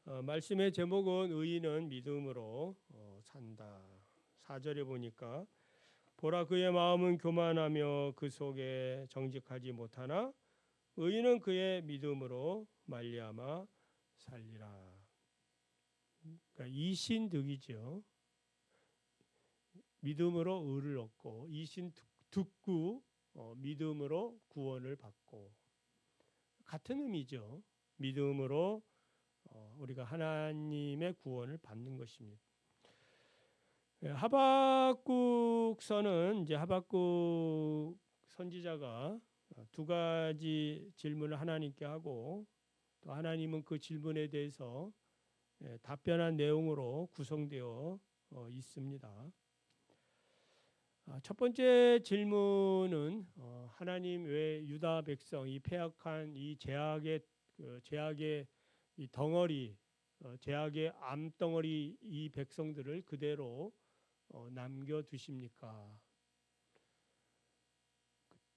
말씀의 제목은 의인은 믿음으로 산다. 4절에 보니까 보라 그의 마음은 교만하며 그 속에 정직하지 못하나 의인은 그의 믿음으로 말미암아 살리라. 그러니까 이신득이죠. 믿음으로 의를 얻고 이신 듣고 믿음으로 구원을 받고 같은 의미죠. 믿음으로 우리가 하나님의 구원을 받는 것입니다. 하박국서는 이제 하박국 선지자가 두 가지 질문을 하나님께 하고 또 하나님은 그 질문에 대해서 답변한 내용으로 구성되어 있습니다. 첫 번째 질문은 하나님 왜 유다 백성 이 패역한 이 제약의 이 덩어리 제약의 암덩어리 이 백성들을 그대로 남겨두십니까?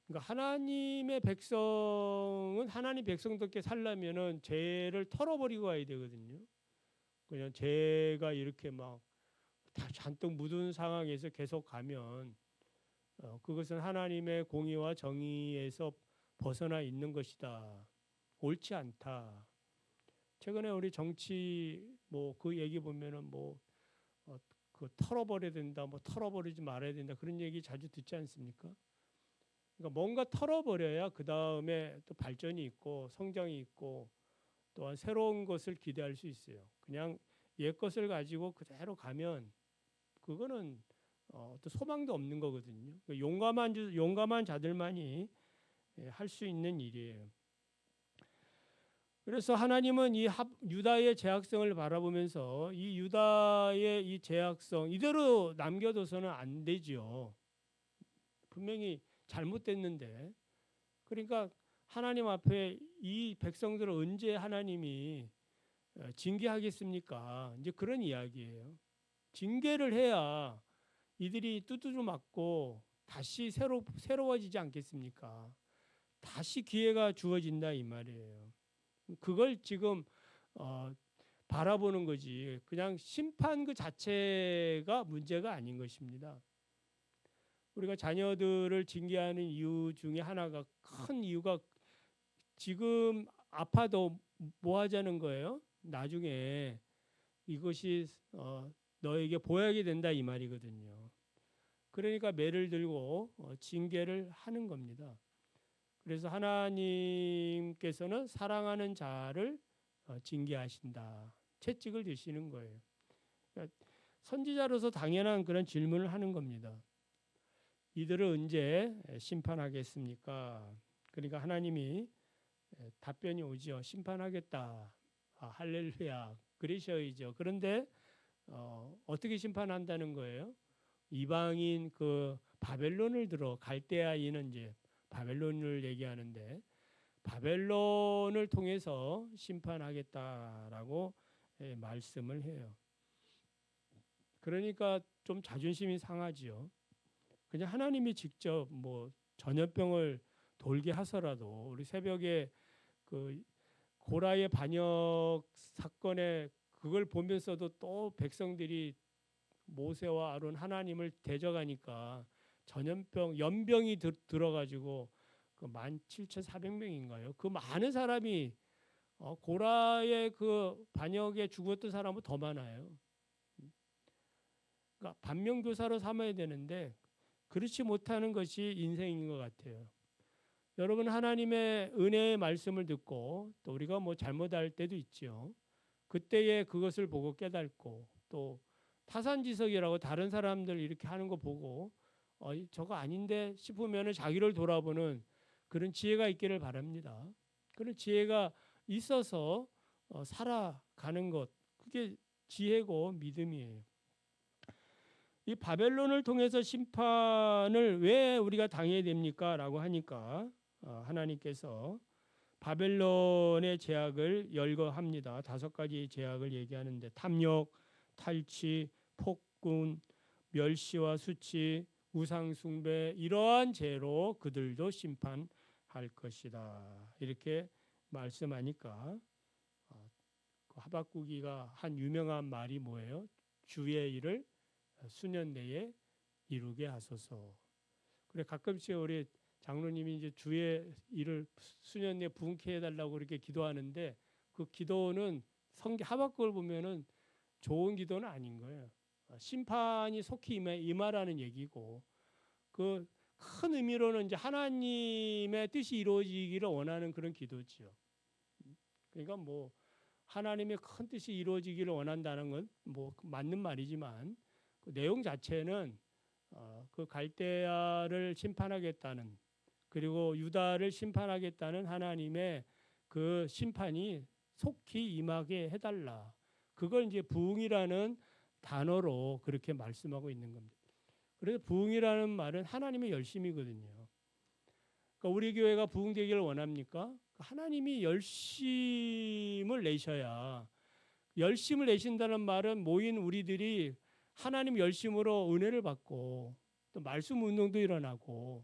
그러니까 하나님의 백성은 하나님 백성답게 살려면은 죄를 털어버리고 와야 되거든요. 그냥 죄가 이렇게 막 다 잔뜩 묻은 상황에서 계속 가면 그것은 하나님의 공의와 정의에서 벗어나 있는 것이다. 옳지 않다. 최근에 우리 정치 뭐 그 얘기 보면은 그 털어버려야 된다, 뭐 털어버리지 말아야 된다 그런 얘기 자주 듣지 않습니까? 그러니까 뭔가 털어버려야 그 다음에 또 발전이 있고 성장이 있고 또한 새로운 것을 기대할 수 있어요. 그냥 옛 것을 가지고 그대로 가면 그거는 또 소망도 없는 거거든요. 용감한 자들만이 할 수 있는 일이에요. 그래서 하나님은 이 유다의 죄악성을 바라보면서 이 유다의 이 죄악성 이대로 남겨둬서는 안 되지요. 분명히 잘못됐는데 그러니까 하나님 앞에 이 백성들을 언제 하나님이 징계하겠습니까? 이제 그런 이야기예요. 징계를 해야 이들이 두드려 맞고 다시 새로워지지 않겠습니까? 다시 기회가 주어진다 이 말이에요. 그걸 지금 바라보는 거지. 그냥 심판 그 자체가 문제가 아닌 것입니다. 우리가 자녀들을 징계하는 이유 중에 하나가 큰 이유가 지금 아파도 뭐 하자는 거예요? 나중에 이것이 너에게 보약이 된다 이 말이거든요. 그러니까 매를 들고 징계를 하는 겁니다. 그래서 하나님께서는 사랑하는 자를 징계하신다. 채찍을 드시는 거예요. 그러니까 선지자로서 당연한 그런 질문을 하는 겁니다. 이들을 언제 심판하겠습니까? 그러니까 하나님이 답변이 오죠. 심판하겠다. 할렐루야. 그러셔야죠. 그런데 어떻게 심판한다는 거예요? 이방인 그 바벨론을 들어 갈대아인은 이제 바벨론을 얘기하는데 바벨론을 통해서 심판하겠다라고 말씀을 해요. 그러니까 좀 자존심이 상하지요. 그냥 하나님이 직접 뭐 전염병을 돌게 하서라도 우리 새벽에 그 고라의 반역 사건에 그걸 보면서도 또 백성들이 모세와 아론 하나님을 대적하니까 연병이 들어가지고 그 17,400명인가요? 그 많은 사람이 고라의 그 반역에 죽었던 사람은 더 많아요. 그러니까 반면교사로 삼아야 되는데 그렇지 못하는 것이 인생인 것 같아요. 여러분 하나님의 은혜의 말씀을 듣고 또 우리가 뭐 잘못할 때도 있죠. 그때에 그것을 보고 깨닫고 또 타산지석이라고 다른 사람들 이렇게 하는 거 보고 저거 아닌데 싶으면 자기를 돌아보는 그런 지혜가 있기를 바랍니다. 그런 지혜가 있어서 살아가는 것 그게 지혜고 믿음이에요. 이 바벨론을 통해서 심판을 왜 우리가 당해야 됩니까? 라고 하니까 하나님께서 바벨론의 제약을 열거합니다. 5가지 제약을 얘기하는데 탐욕, 탈취, 폭군, 멸시와 수치, 우상숭배 이러한 죄로 그들도 심판할 것이다. 이렇게 말씀하니까 그 하박국이가 한 유명한 말이 뭐예요? 주의 일을 수년 내에 이루게 하소서. 그래 가끔씩 우리 장로님이 이제 주의 일을 수년 내에 부흥케 해달라고 그렇게 기도하는데 그 기도는 하박국을 보면은 좋은 기도는 아닌 거예요. 심판이 속히 임하라는 얘기고 그 큰 의미로는 이제 하나님의 뜻이 이루어지기를 원하는 그런 기도지요. 그러니까 뭐 하나님의 큰 뜻이 이루어지기를 원한다는 건 뭐 맞는 말이지만 그 내용 자체는 그 갈대아를 심판하겠다는 그리고 유다를 심판하겠다는 하나님의 그 심판이 속히 임하게 해달라. 그걸 이제 부흥이라는 단어로 그렇게 말씀하고 있는 겁니다. 그래서 부흥이라는 말은 하나님의 열심이거든요. 그러니까 우리 교회가 부흥되기를 원합니까? 하나님이 열심을 내셔야 열심을 내신다는 말은 모인 우리들이 하나님 열심으로 은혜를 받고 또 말씀 운동도 일어나고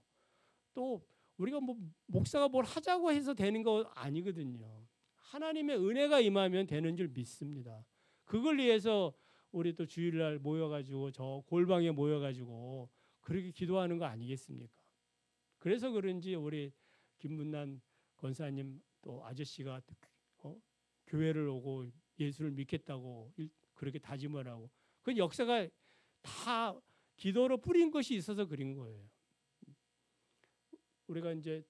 또 우리가 뭐 목사가 뭘 하자고 해서 되는 거 아니거든요. 하나님의 은혜가 임하면 되는 줄 믿습니다. 그걸 위해서 우리 또 주일날 모여가지고 저 골방에 모여가지고 그렇게 기도하는 거 아니겠습니까? 그래서 그런지 우리 김문난 권사님 또 아저씨가 교회를 오고 예수를 믿겠다고 그렇게 다짐을 하고 그 역사가 다 기도로 뿌린 것이 있어서 그런 거예요. 우리가 이제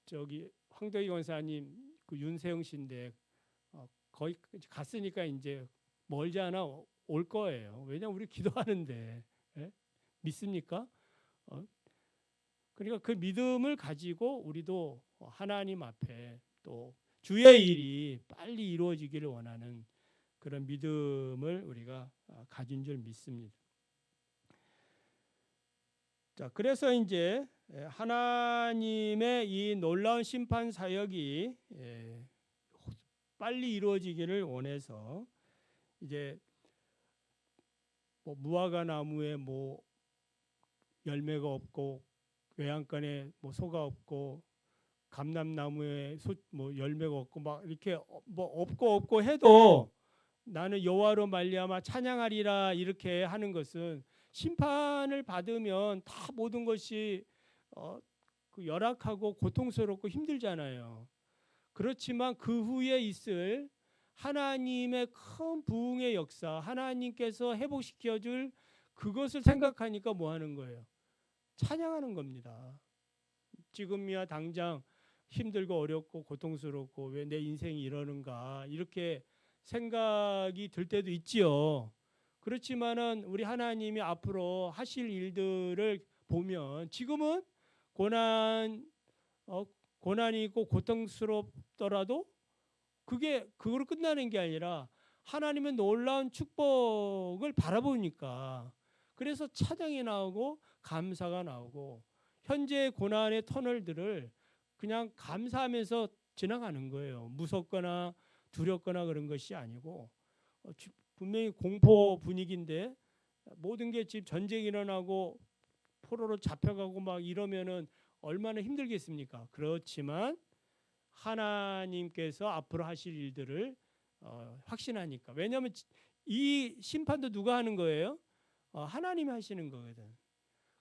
저기 황덕희 권사님 그 윤세영 씨인데 거의 갔으니까 이제 멀지 않아 올 거예요. 왜냐하면 우리 기도하는데 믿습니까? 그러니까 그 믿음을 가지고 우리도 하나님 앞에 또 주의 일이 빨리 이루어지기를 원하는 그런 믿음을 우리가 가진 줄 믿습니다. 자, 그래서 이제 하나님의 이 놀라운 심판 사역이 빨리 이루어지기를 원해서 이제 뭐 무화과 나무에 뭐 열매가 없고 외양간에 뭐 소가 없고 감람나무에 뭐 열매가 없고 막 이렇게 뭐 없고 해도 나는 여호와로 말미암아 찬양하리라 이렇게 하는 것은 심판을 받으면 다 모든 것이 그 열악하고 고통스럽고 힘들잖아요. 그렇지만 그 후에 있을 하나님의 큰 부흥의 역사, 하나님께서 회복시켜 줄 그것을 생각하니까 뭐 하는 거예요? 찬양하는 겁니다. 지금이야 당장 힘들고 어렵고 고통스럽고 왜 내 인생이 이러는가 이렇게 생각이 들 때도 있지요. 그렇지만은 우리 하나님이 앞으로 하실 일들을 보면 지금은 고난이 있고 고통스럽더라도 그거로 끝나는 게 아니라 하나님의 놀라운 축복을 바라보니까 그래서 찬양이 나오고 감사가 나오고 현재의 고난의 터널들을 그냥 감사하면서 지나가는 거예요. 무섭거나 두렵거나 그런 것이 아니고 분명히 공포 분위기인데 모든 게 지금 전쟁이 일어나고 포로로 잡혀가고 막 이러면은 얼마나 힘들겠습니까? 그렇지만 하나님께서 앞으로 하실 일들을 확신하니까. 왜냐하면 이 심판도 누가 하는 거예요? 하나님이 하시는 거거든.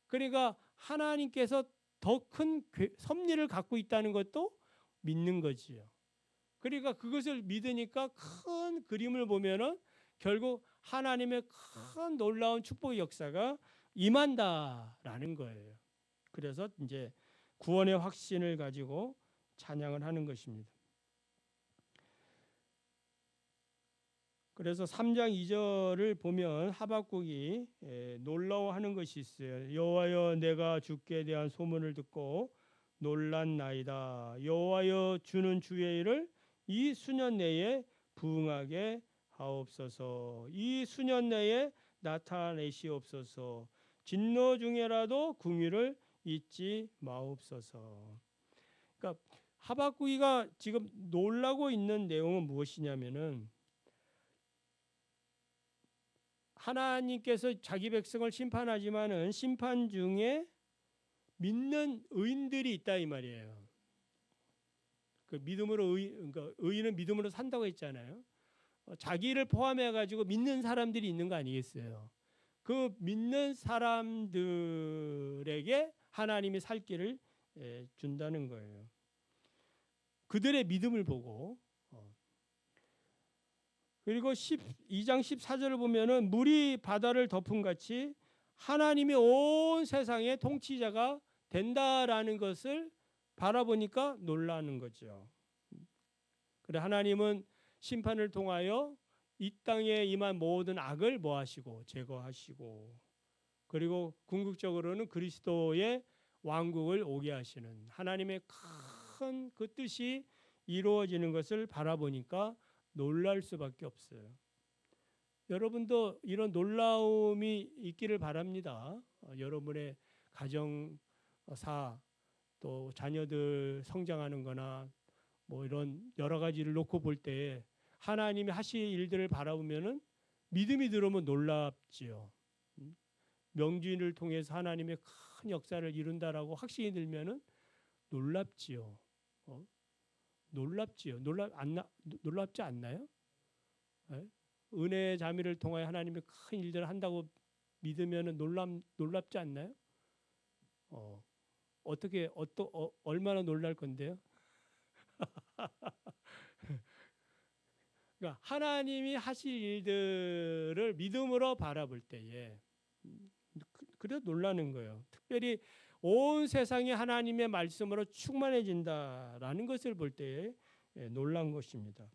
그러니까 하나님께서 더 큰 섭리를 갖고 있다는 것도 믿는 거지요. 그러니까 그것을 믿으니까 큰 그림을 보면은 결국 하나님의 큰 놀라운 축복의 역사가 임한다라는 거예요. 그래서 이제 구원의 확신을 가지고 찬양을 하는 것입니다. 그래서 3장 2절을 보면 하박국이 놀라워하는 것이 있어요. 여호와여 내가 주께 대한 소문을 듣고 놀랐나이다. 여호와여 주는 주의 일을 이 수년 내에 부응하게 하옵소서. 이 수년 내에 나타내시옵소서. 진노 중에라도 궁유를 잊지 마옵소서. 그러니까 하박국이가 지금 놀라고 있는 내용은 무엇이냐면은 하나님께서 자기 백성을 심판하지만은 심판 중에 믿는 의인들이 있다 이 말이에요. 그 믿음으로 그러니까 의인은 믿음으로 산다고 했잖아요. 자기를 포함해 가지고 믿는 사람들이 있는 거 아니겠어요? 그 믿는 사람들에게 하나님이 살 길을 준다는 거예요. 그들의 믿음을 보고. 그리고 2장 14절을 보면은 물이 바다를 덮은 같이 하나님이 온 세상의 통치자가 된다라는 것을 바라보니까 놀라는 거죠. 그래 하나님은 심판을 통하여 이 땅에 임한 모든 악을 뭐하시고 제거하시고, 그리고 궁극적으로는 그리스도의 왕국을 오게 하시는 하나님의 큰 그 뜻이 이루어지는 것을 바라보니까 놀랄 수밖에 없어요. 여러분도 이런 놀라움이 있기를 바랍니다. 여러분의 가정사, 또 자녀들 성장하는 거나 뭐 이런 여러 가지를 놓고 볼 때 하나님이 하실 일들을 바라보면은 믿음이 들어오면 놀랍지요. 명주인을 통해서 하나님의 큰 역사를 이룬다라고 확신이 들면은 놀랍지요. 놀랍지요. 놀랍지 않나요? 네? 은혜의 자미를 통하여 하나님의 큰 일들을 한다고 믿으면은 놀랍지 않나요? 어떻게 얼마나 놀랄 건데요? 그러니까 하나님이 하실 일들을 믿음으로 바라볼 때에 그래도 놀라는 거예요. 특별히 온 세상이 하나님의 말씀으로 충만해진다라는 것을 볼 때에 놀란 것입니다.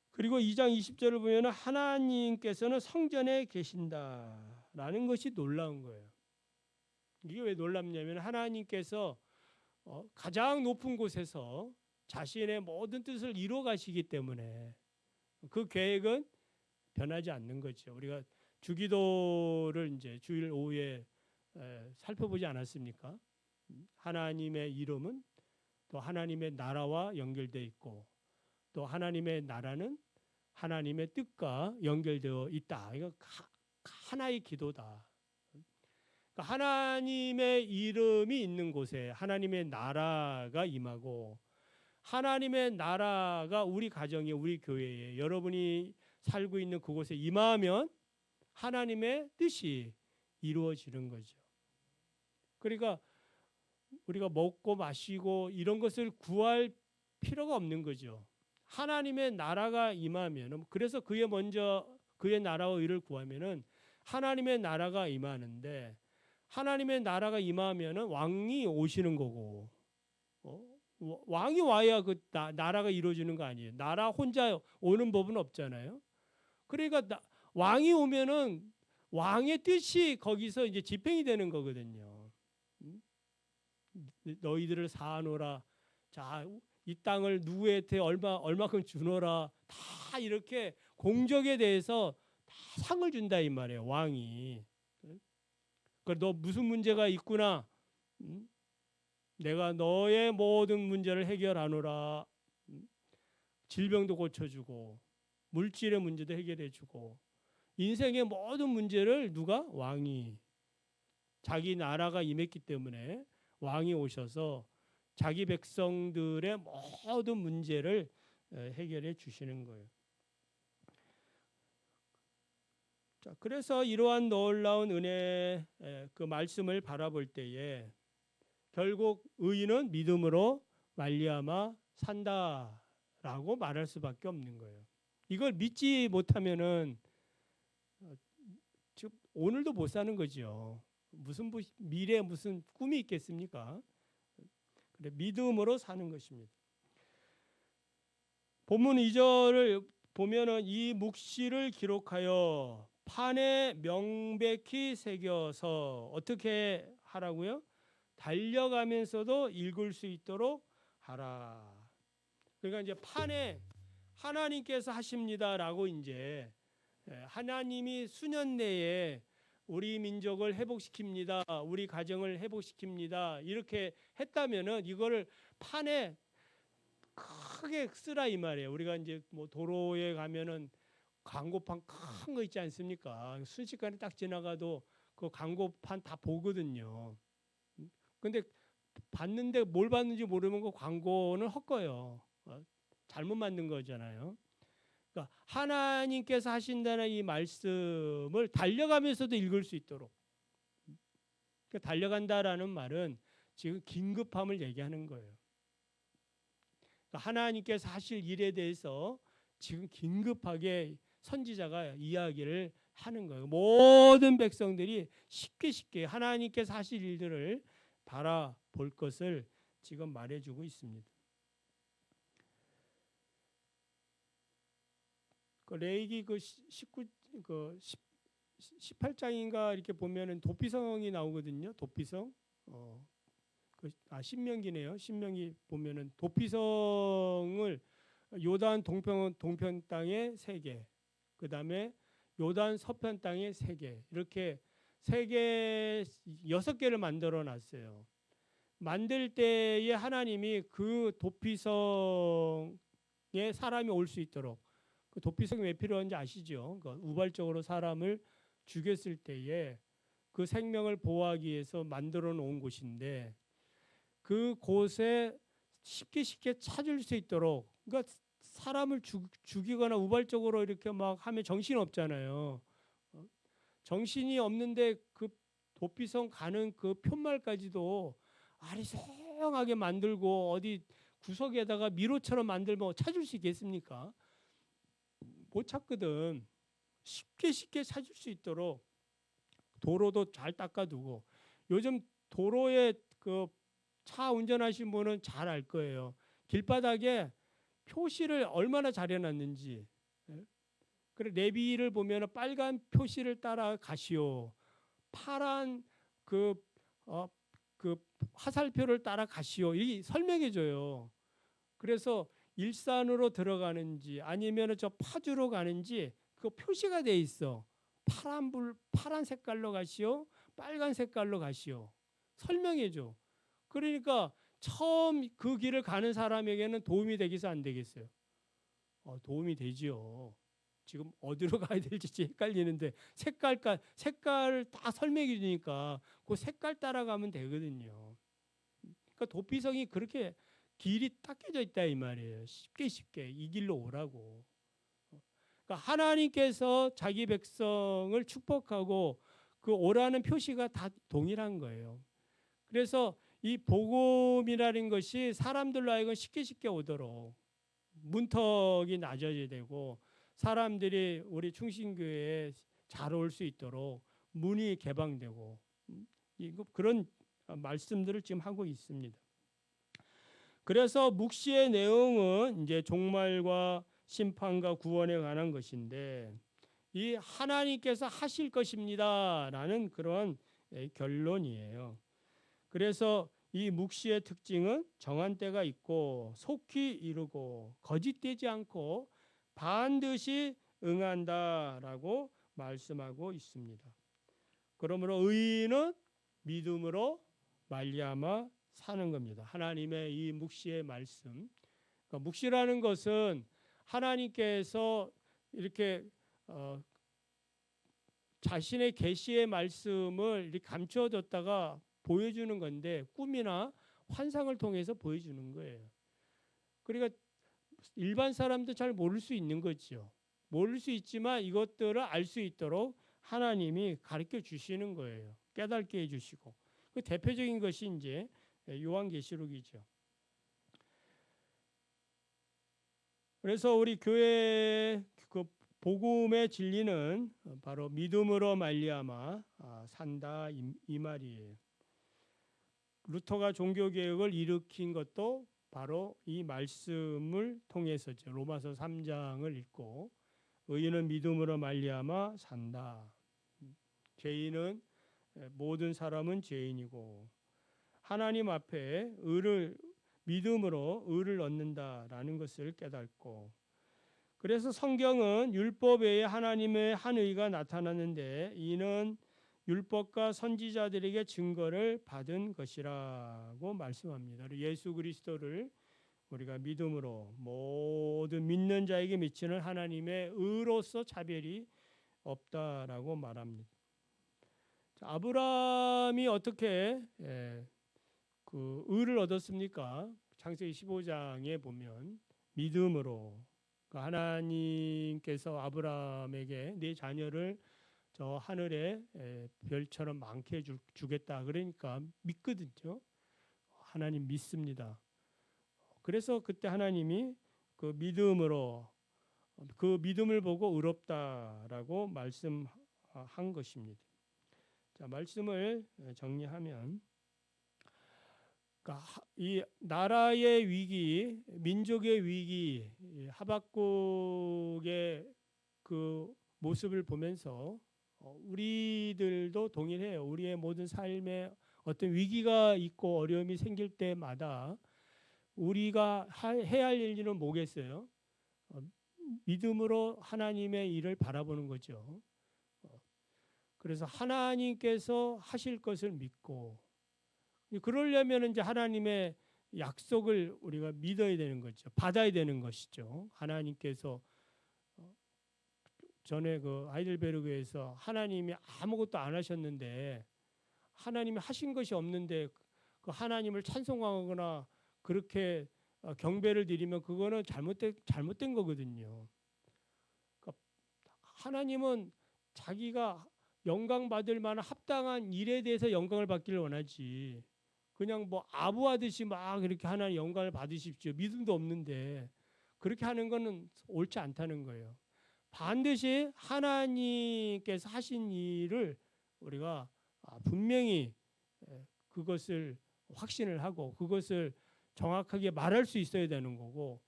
그리고 2장 20절을 보면 하나님께서는 성전에 계신다라는 것이 놀라운 거예요. 이게 왜 놀랍냐면 하나님께서 가장 높은 곳에서 자신의 모든 뜻을 이루어 가시기 때문에 그 계획은 변하지 않는 거죠. 우리가 주기도를 이제 주일 오후에 살펴보지 않았습니까? 하나님의 이름은 또 하나님의 나라와 연결되어 있고, 또 하나님의 나라는 하나님의 뜻과 연결되어 있다. 이거 하나의 기도다. 그러니까 하나님의 이름이 있는 곳에 하나님의 나라가 임하고, 하나님의 나라가 우리 가정에, 우리 교회에, 여러분이 살고 있는 그곳에 임하면 하나님의 뜻이 이루어지는 거죠. 그러니까 우리가 먹고 마시고 이런 것을 구할 필요가 없는 거죠. 하나님의 나라가 임하면, 그래서 그의 나라와 의를 구하면은 하나님의 나라가 임하는데, 하나님의 나라가 임하면은 왕이 오시는 거고, 왕이 와야 그 나라가 이루어지는 거 아니에요. 나라 혼자 오는 법은 없잖아요. 그러니까 왕이 오면은 왕의 뜻이 거기서 이제 집행이 되는 거거든요. 너희들을 사노라. 자, 이 땅을 누구한테 얼마큼 주노라. 다 이렇게 공적에 대해서 다 상을 준다 이 말이에요. 왕이. 그러니까 너 무슨 문제가 있구나. 내가 너의 모든 문제를 해결하노라. 질병도 고쳐주고 물질의 문제도 해결해주고, 인생의 모든 문제를 누가? 왕이. 자기 나라가 임했기 때문에 왕이 오셔서 자기 백성들의 모든 문제를 해결해 주시는 거예요. 자, 그래서 이러한 놀라운 은혜 그 말씀을 바라볼 때에 결국 의인은 믿음으로 말미암아 산다라고 말할 수밖에 없는 거예요. 이걸 믿지 못하면은 지금 오늘도 못 사는 거죠. 무슨 미래에 무슨 꿈이 있겠습니까? 그래, 믿음으로 사는 것입니다. 본문 2절을 보면은 이 묵시를 기록하여 판에 명백히 새겨서 어떻게 하라고요? 달려가면서도 읽을 수 있도록 하라. 그러니까 이제 판에 하나님께서 하십니다라고 이제 하나님이 수년 내에 우리 민족을 회복시킵니다. 우리 가정을 회복시킵니다. 이렇게 했다면은 이거를 판에 크게 쓰라 이 말이에요. 우리가 이제 뭐 도로에 가면은 광고판 큰 거 있지 않습니까? 순식간에 딱 지나가도 그 광고판 다 보거든요. 근데 봤는데 뭘 봤는지 모르면 그 광고는 헛거예요. 잘못 만든 거잖아요. 그러니까 하나님께서 하신다는 이 말씀을 달려가면서도 읽을 수 있도록. 그러니까 달려간다라는 말은 지금 긴급함을 얘기하는 거예요. 그러니까 하나님께서 하실 일에 대해서 지금 긴급하게 선지자가 이야기를 하는 거예요. 모든 백성들이 쉽게 하나님께서 하실 일들을 바라볼 것을 지금 말해주고 있습니다. 그 레위기 18장인가 이렇게 보면은 도피성이 나오거든요. 도피성. 신명기네요. 신명기 보면은 도피성을 요단 동편 땅에 3개, 그 다음에 요단 서편 땅에 3개, 이렇게 6개를 만들어 놨어요. 만들 때에 하나님이 그 도피성에 사람이 올 수 있도록, 그 도피성이 왜 필요한지 아시죠? 그러니까 우발적으로 사람을 죽였을 때에 그 생명을 보호하기 위해서 만들어 놓은 곳인데, 그 곳에 쉽게 찾을 수 있도록, 그러니까 사람을 죽이거나 우발적으로 이렇게 막 하면 정신 없잖아요. 정신이 없는데 그 도피성 가는 그 푯말까지도 아리송하게 만들고 어디 구석에다가 미로처럼 만들면 찾을 수 있겠습니까? 못 찾거든. 쉽게 찾을 수 있도록 도로도 잘 닦아두고, 요즘 도로에 그 차 운전하신 분은 잘 알 거예요. 길바닥에 표시를 얼마나 잘 해놨는지. 그래, 내비를 보면 빨간 표시를 따라 가시오. 파란 그 화살표를 따라 가시오. 이 설명해줘요. 그래서 일산으로 들어가는지 아니면 저 파주로 가는지 그 표시가 돼 있어. 파란 색깔로 가시오. 빨간 색깔로 가시오. 설명해줘. 그러니까 처음 그 길을 가는 사람에게는 도움이 되겠어, 안 되겠어요? 도움이 되지요. 지금 어디로 가야 될지 헷갈리는데 색깔 다 설명해 주니까 그 색깔 따라가면 되거든요. 그러니까 도피성이 그렇게 길이 딱 깨져 있다 이 말이에요. 쉽게 이 길로 오라고. 그러니까 하나님께서 자기 백성을 축복하고 그 오라는 표시가 다 동일한 거예요. 그래서 이 복음이라는 것이 사람들로 하여금 쉽게 오도록 문턱이 낮아져야 되고, 사람들이 우리 충신교회에 잘 올 수 있도록 문이 개방되고, 그런 말씀들을 지금 하고 있습니다. 그래서 묵시의 내용은 이제 종말과 심판과 구원에 관한 것인데, 이 하나님께서 하실 것입니다라는 그런 결론이에요. 그래서 이 묵시의 특징은 정한 때가 있고 속히 이루고 거짓되지 않고 반드시 응한다라고 말씀하고 있습니다. 그러므로 의인은 믿음으로 말미암아 사는 겁니다. 하나님의 이 묵시의 말씀. 그러니까 묵시라는 것은 하나님께서 이렇게 자신의 계시의 말씀을 이렇게 감추어뒀다가 보여주는 건데, 꿈이나 환상을 통해서 보여주는 거예요. 그러니까 일반 사람도 잘 모를 수 있는 거죠. 모를 수 있지만 이것들을 알 수 있도록 하나님이 가르쳐 주시는 거예요. 깨닫게 해주시고. 그 대표적인 것이 이제 요한계시록이죠. 그래서 우리 교회 그 복음의 진리는 바로 믿음으로 말미암아 산다 이 말이에요. 루터가 종교개혁을 일으킨 것도 바로 이 말씀을 통해서죠. 로마서 3장을 읽고 의인은 믿음으로 말미암아 산다. 죄인은 모든 사람은 죄인이고 하나님 앞에 믿음으로 의를 얻는다라는 것을 깨닫고, 그래서 성경은 율법 외에 하나님의 한 의가 나타났는데 이는 율법과 선지자들에게 증거를 받은 것이라고 말씀합니다. 예수 그리스도를 우리가 믿음으로 모든 믿는 자에게 미치는 하나님의 의로서 차별이 없다라고 말합니다. 아브라함이 어떻게 그 의를 얻었습니까? 창세기 15장에 보면 믿음으로 하나님께서 아브라함에게 네 자녀를 저 하늘의 별처럼 많게 주겠다. 그러니까 믿거든요. 하나님 믿습니다. 그래서 그때 하나님이 그 믿음을 보고 의롭다라고 말씀한 것입니다. 자, 말씀을 정리하면, 그러니까 이 나라의 위기, 민족의 위기, 하박국의 그 모습을 보면서 우리들도 동일해요. 우리의 모든 삶에 어떤 위기가 있고 어려움이 생길 때마다 우리가 해야 할 일은 뭐겠어요? 믿음으로 하나님의 일을 바라보는 거죠. 그래서 하나님께서 하실 것을 믿고, 그러려면 이제 하나님의 약속을 우리가 믿어야 되는 거죠. 받아야 되는 것이죠. 하나님께서 전에 그 하이델베르그에서 하나님이 아무것도 안 하셨는데, 하나님이 하신 것이 없는데 그 하나님을 찬송하거나 그렇게 경배를 드리면 그거는 잘못된 거거든요. 그러니까 하나님은 자기가 영광 받을 만한 합당한 일에 대해서 영광을 받기를 원하지, 그냥 뭐 아부하듯이 막 이렇게 하나님 영광을 받으십시오, 믿음도 없는데, 그렇게 하는 거는 옳지 않다는 거예요. 반드시 하나님께서 하신 일을 우리가 분명히 그것을 확신을 하고 그것을 정확하게 말할 수 있어야 되는 거고,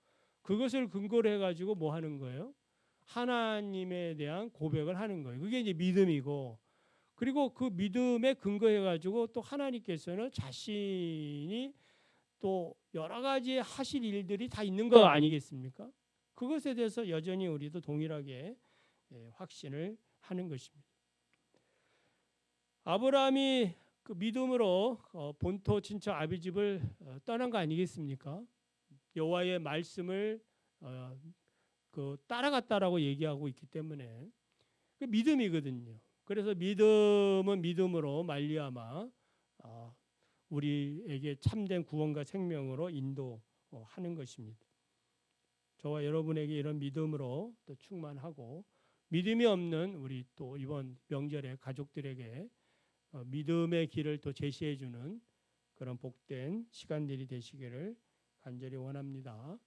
그것을 근거로 해가지고 뭐 하는 거예요? 하나님에 대한 고백을 하는 거예요. 그게 이제 믿음이고, 그리고 그 믿음에 근거해가지고 또 하나님께서는 자신이 또 여러 가지 하실 일들이 다 있는 거 아니겠습니까? 그것에 대해서 여전히 우리도 동일하게 확신을 하는 것입니다. 아브라함이 그 믿음으로 본토 친척 아비집을 떠난 거 아니겠습니까? 여호와의 말씀을 그 따라갔다라고 얘기하고 있기 때문에 그 믿음이거든요. 그래서 믿음은 믿음으로 말미암아 우리에게 참된 구원과 생명으로 인도하는 것입니다. 저와 여러분에게 이런 믿음으로 또 충만하고, 믿음이 없는 우리 또 이번 명절에 가족들에게 믿음의 길을 또 제시해 주는 그런 복된 시간들이 되시기를 간절히 원합니다.